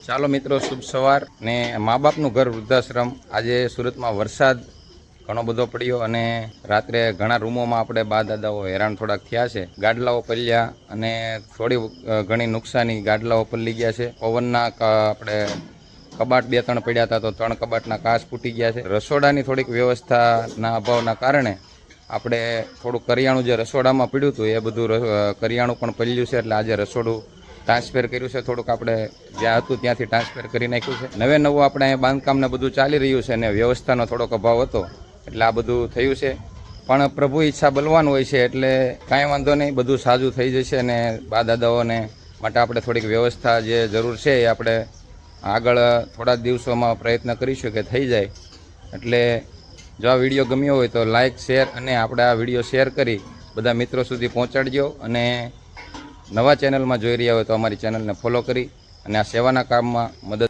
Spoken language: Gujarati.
ચાલો મિત્રો, શુભ સવાર ને મા બાપનું ઘર વૃદ્ધાશ્રમ. આજે સુરતમાં વરસાદ ઘણો બધો પડ્યો અને રાત્રે ઘણા રૂમોમાં આપણે બા દાદાઓ હેરાન થોડાક થયા છે. ગાડલાઓ પલ્યા અને થોડી ઘણી નુકસાની ગાડલાઓ પલ્લી ગયા છે. પવનના આપણે કબાટ 2-3 પડ્યા હતા તો 3 કબાટના કાચ ફૂટી ગયા છે. રસોડાની થોડીક વ્યવસ્થાના અભાવના કારણે આપણે થોડું કરિયાણું જે રસોડામાં પડ્યું હતું એ બધું કરિયાણું પણ પલ્યું છે. એટલે આજે રસોડું ટ્રાન્સફર કર્યું છે. થોડુંક આપણે જ્યાં હતું ત્યાંથી ટ્રાન્સફર કરી નાખ્યું છે. નવું આપણે અહીંયા બાંધકામને બધું ચાલી રહ્યું છે અને વ્યવસ્થાનો થોડોક અભાવ હતો એટલે આ બધું થયું છે. પણ પ્રભુ ઈચ્છા બલવાન હોય છે એટલે કાંઈ વાંધો નહીં, બધું સાજું થઈ જશે. અને બા દાદાઓને માટે આપણે થોડીક વ્યવસ્થા જે જરૂર છે એ આપણે આગળ થોડા દિવસોમાં પ્રયત્ન કરીશું કે થઈ જાય. એટલે જો આ વિડીયો ગમ્યો હોય તો લાઇક, શેર અને આપણે આ વિડીયો શેર કરી બધા મિત્રો સુધી પહોંચાડજો. અને નવા ચેનલમાં જોઈ રહ્યા હોય તો અમારી ચેનલને ફોલો કરી અને આ સેવાના કામમાં મદદ